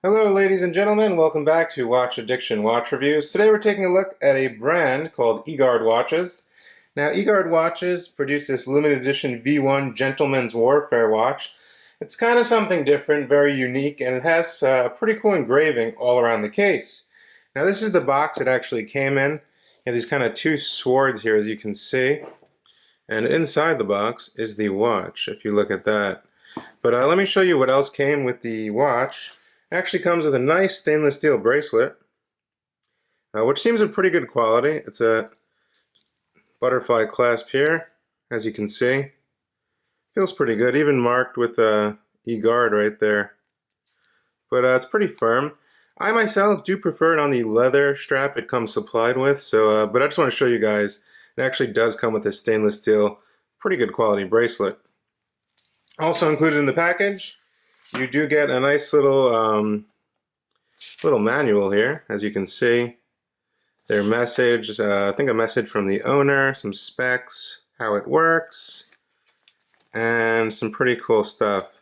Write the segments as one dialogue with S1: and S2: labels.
S1: Hello ladies and gentlemen, welcome back to Watch Addiction Watch Reviews. Today we're taking a look at a brand called Egard watches. Now Egard watches produce this limited edition V-1 Gentleman's Warfare watch. It's kind of something different, very unique, and it has a pretty cool engraving all around the case. Now this is the box it actually came in. You have these kind of two swords here, as you can see. And inside the box is the watch, if you look at that. But let me show you what else came with the watch. It actually comes with a nice stainless steel bracelet, which seems of pretty good quality. It's a butterfly clasp here, as you can see. Feels pretty good, even marked with Egard right there. But it's pretty firm. I myself do prefer it on the leather strap it comes supplied with, so but I just want to show you guys, it actually does come with a stainless steel, pretty good quality bracelet. Also included in the package, you do get a nice little manual here, as you can see. Their message, I think a message from the owner, some specs, how it works, and some pretty cool stuff.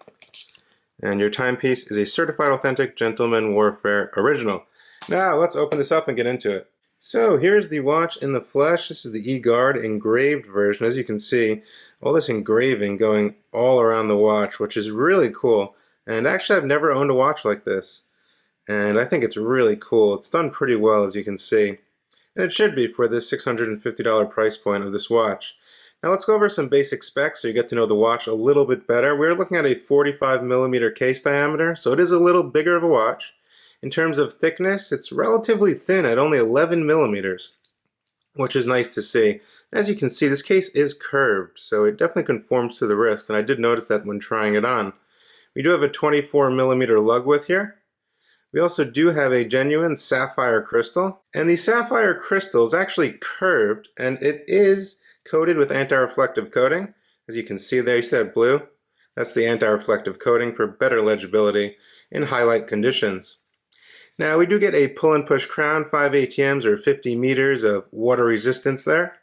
S1: And your timepiece is a certified authentic Gentleman Warfare original. Now let's open this up and get into it. So here's the watch in the flesh. This is the Egard engraved version. As you can see, all this engraving going all around the watch, which is really cool. And actually I've never owned a watch like this. And I think it's really cool. It's done pretty well, as you can see. And it should be for this $650 price point of this watch. Now let's go over some basic specs so you get to know the watch a little bit better. We're looking at a 45mm case diameter, so it is a little bigger of a watch. In terms of thickness, it's relatively thin at only 11mm, which is nice to see. As you can see, this case is curved, so it definitely conforms to the wrist, and I did notice that when trying it on. We do have a 24mm lug width here. We also do have a genuine sapphire crystal, and the sapphire crystal is actually curved, and it is coated with anti-reflective coating. As you can see there, you see that blue? That's the anti-reflective coating for better legibility in highlight conditions. Now we do get a pull and push crown, 5 ATMs or 50 meters of water resistance there.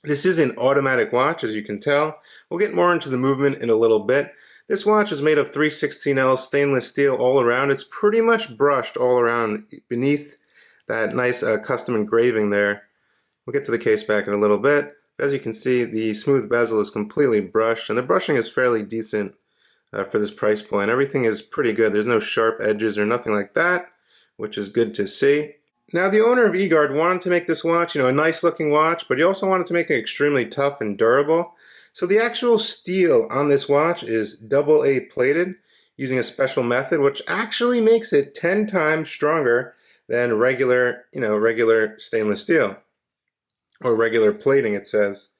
S1: This is an automatic watch, as you can tell. We'll get more into the movement in a little bit. This watch is made of 316L stainless steel all around. It's pretty much brushed all around beneath that nice custom engraving there. We'll get to the case back in a little bit. As you can see, the smooth bezel is completely brushed, and the brushing is fairly decent for this price point. Everything is pretty good. There's no sharp edges or nothing like that, which is good to see. Now the owner of Egard wanted to make this watch, a nice looking watch, but he also wanted to make it extremely tough and durable. So the actual steel on this watch is AA plated using a special method, which actually makes it 10 times stronger than regular stainless steel. Or regular plating, it says,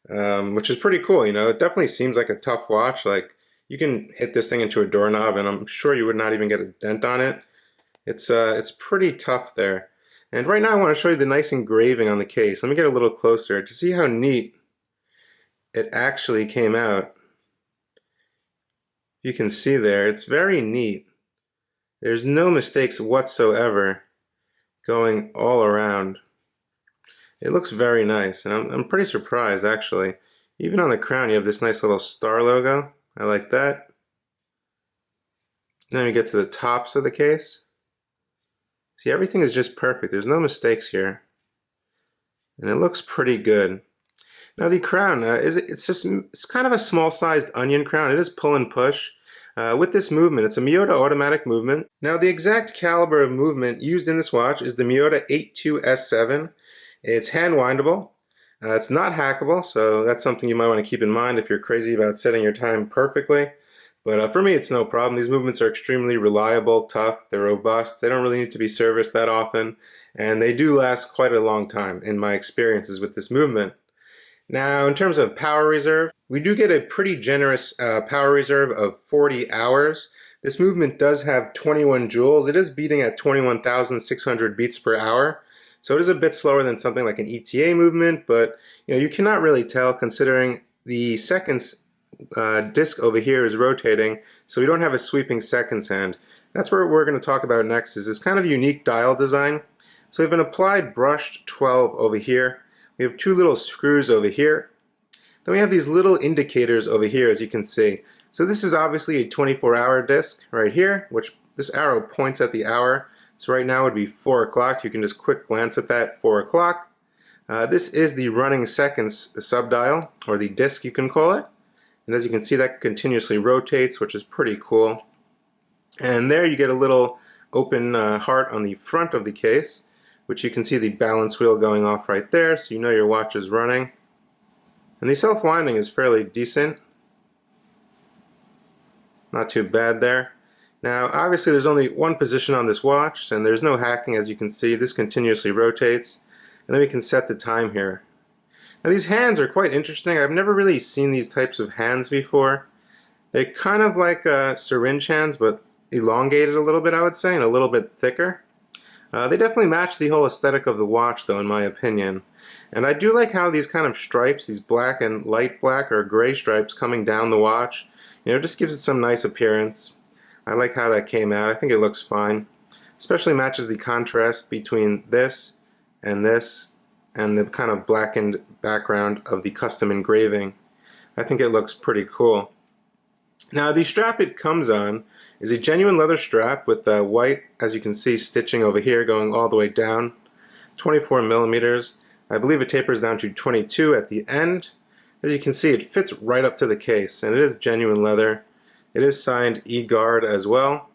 S1: which is pretty cool. It definitely seems like a tough watch. Like, you can hit this thing into a doorknob and I'm sure you would not even get a dent on it. It's pretty tough there. And right now I want to show you the nice engraving on the case. Let me get a little closer to see how neat it actually came out. You can see there, it's very neat. There's no mistakes whatsoever going all around. It looks very nice, and I'm pretty surprised actually. Even on the crown you have this nice little star logo. I like that. Then we get to the tops of the case. See, everything is just perfect. There's no mistakes here. And it looks pretty good. Now the crown, it's kind of a small-sized onion crown. It is pull and push. With this movement, it's a Miyota automatic movement. Now the exact caliber of movement used in this watch is the Miyota 82S7. It's hand windable. It's not hackable, so that's something you might want to keep in mind if you're crazy about setting your time perfectly. But for me, it's no problem. These movements are extremely reliable, tough, they're robust. They don't really need to be serviced that often, and they do last quite a long time in my experiences with this movement. Now, in terms of power reserve, we do get a pretty generous power reserve of 40 hours. This movement does have 21 joules. It is beating at 21,600 beats per hour. So it is a bit slower than something like an ETA movement, but you cannot really tell considering the seconds disc over here is rotating, so we don't have a sweeping seconds hand. That's what we're going to talk about next, is this kind of unique dial design. So we have an applied brushed 12 over here. We have two little screws over here. Then we have these little indicators over here, as you can see. So this is obviously a 24-hour disc right here, which this arrow points at the hour. So right now would be 4 o'clock. You can just quick glance at that, 4 o'clock. This is the running seconds subdial, or the disc you can call it. And as you can see, that continuously rotates, which is pretty cool. And there you get a little open heart on the front of the case, which you can see the balance wheel going off right there, so you know your watch is running. And the self-winding is fairly decent. Not too bad there. Now obviously there's only one position on this watch, and there's no hacking. As you can see, this continuously rotates. And then we can set the time here. Now these hands are quite interesting. I've never really seen these types of hands before. They're kind of like syringe hands, but elongated a little bit, I would say, and a little bit thicker. They definitely match the whole aesthetic of the watch, though, in my opinion. And I do like how these kind of stripes, these black and light black or gray stripes coming down the watch, you know, just gives it some nice appearance. I like how that came out. I think it looks fine. Especially matches the contrast between this and the kind of blackened background of the custom engraving. I think it looks pretty cool. Now the strap it comes on is a genuine leather strap with white, as you can see, stitching over here going all the way down, 24 millimeters. I believe it tapers down to 22 at the end. As you can see, it fits right up to the case, and it is genuine leather. It is signed Egard as well.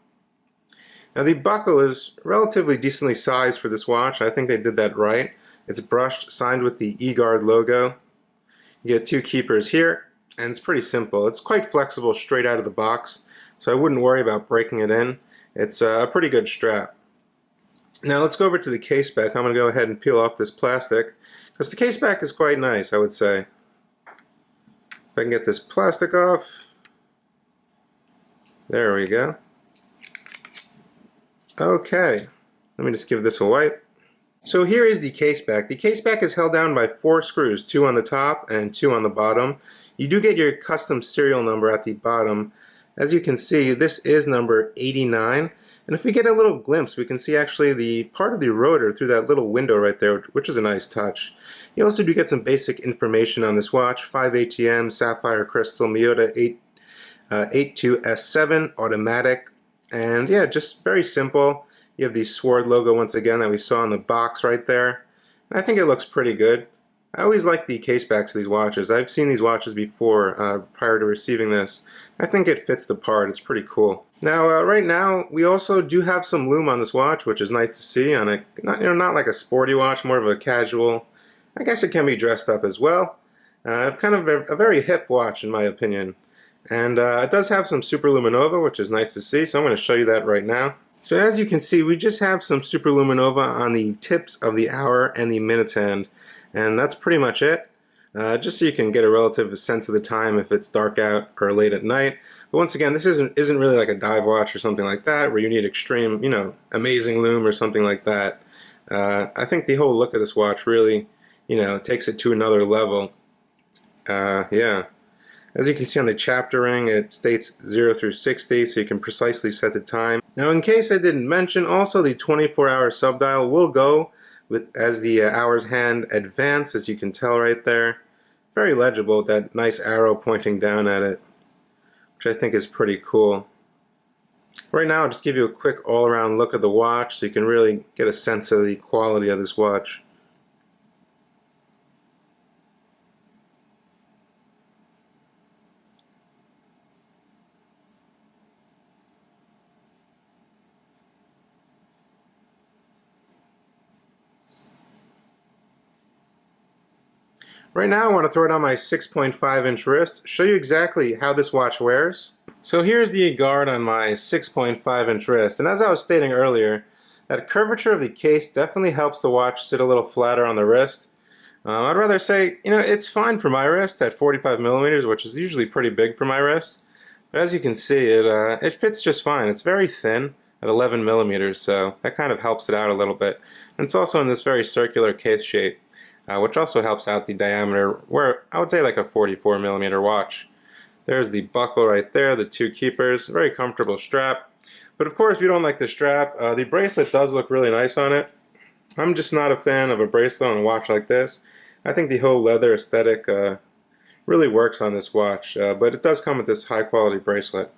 S1: Now the buckle is relatively decently sized for this watch. I think they did that right. It's brushed, signed with the Egard logo. You get 2 keepers here, and it's pretty simple. It's quite flexible straight out of the box, so I wouldn't worry about breaking it in. It's a pretty good strap. Now let's go over to the case back. I'm going to go ahead and peel off this plastic, because the case back is quite nice, I would say. If I can get this plastic off. There we go. Okay, let me just give this a wipe. So here is the case back. The case back is held down by 4 screws, 2 on the top and 2 on the bottom. You do get your custom serial number at the bottom. As you can see, this is number 89. And if we get a little glimpse, we can see actually the part of the rotor through that little window right there, which is a nice touch. You also do get some basic information on this watch: 5 ATM, Sapphire Crystal, Miyota 82S7, automatic, and yeah, just very simple. You have the sword logo once again that we saw in the box right there. And I think it looks pretty good. I always like the case backs of these watches. I've seen these watches before prior to receiving this. I think it fits the part. It's pretty cool. Now, right now, we also do have some lume on this watch, which is nice to see on a not like a sporty watch, more of a casual. I guess it can be dressed up as well. Kind of a very hip watch, in my opinion. And it does have some Super-Luminova, which is nice to see. So I'm going to show you that right now. So as you can see, we just have some Super-Luminova on the tips of the hour and the minutes hand, and that's pretty much it. Just so you can get a relative sense of the time if it's dark out or late at night. But once again, this isn't really like a dive watch or something like that, where you need extreme, amazing lume or something like that. I think the whole look of this watch really, takes it to another level. Yeah. As you can see on the chapter ring, it states 0 through 60, so you can precisely set the time. Now, in case I didn't mention, also the 24-hour subdial will go as the hours hand advance, as you can tell right there. Very legible with that nice arrow pointing down at it, which I think is pretty cool. Right now, I'll just give you a quick all-around look at the watch so you can really get a sense of the quality of this watch. Right now I want to throw it on my 6.5-inch wrist, show you exactly how this watch wears. So here's the Egard on my 6.5-inch wrist, and as I was stating earlier, that curvature of the case definitely helps the watch sit a little flatter on the wrist. I'd rather say, it's fine for my wrist at 45 millimeters, which is usually pretty big for my wrist. But as you can see, it fits just fine. It's very thin at 11 millimeters, so that kind of helps it out a little bit. And it's also in this very circular case shape. Which also helps out the diameter, where I would say like a 44 millimeter watch. There's the buckle right there, the 2 keepers, very comfortable strap. But of course, if you don't like the strap, the bracelet does look really nice on it. I'm just not a fan of a bracelet on a watch like this. I think the whole leather aesthetic really works on this watch, but it does come with this high quality bracelet.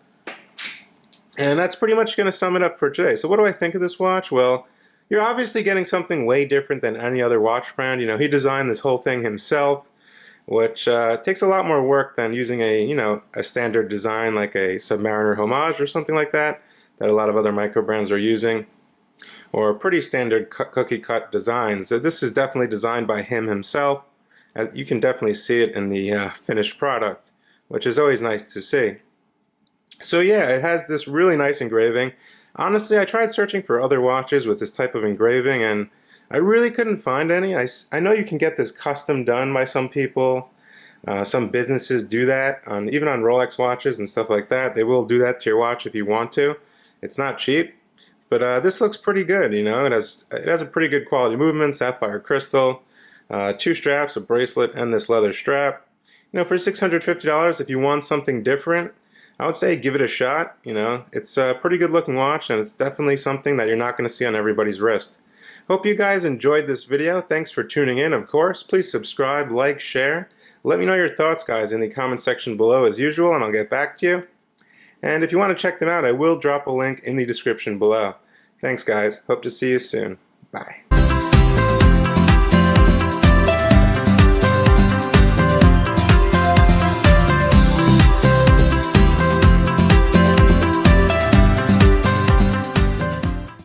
S1: And that's pretty much going to sum it up for today. So what do I think of this watch? Well, you're obviously getting something way different than any other watch brand. You know, he designed this whole thing himself, which takes a lot more work than using a standard design like a Submariner Homage or something like that a lot of other micro brands are using, or pretty standard cookie cut designs. So this is definitely designed by him himself. As you can definitely see it in the finished product, which is always nice to see. So yeah, it has this really nice engraving. Honestly, I tried searching for other watches with this type of engraving and I really couldn't find any. I know you can get this custom done by some people. Some businesses do that, even on Rolex watches and stuff like that. They will do that to your watch if you want to. It's not cheap, but this looks pretty good. You know, it has a pretty good quality movement, sapphire crystal, 2 straps, a bracelet, and this leather strap. You know, for $650, if you want something different, I would say give it a shot. You know, it's a pretty good looking watch and it's definitely something that you're not going to see on everybody's wrist. Hope you guys enjoyed this video. Thanks for tuning in, of course. Please subscribe, like, share. Let me know your thoughts, guys, in the comment section below as usual, and I'll get back to you. And if you want to check them out, I will drop a link in the description below. Thanks, guys. Hope to see you soon. Bye.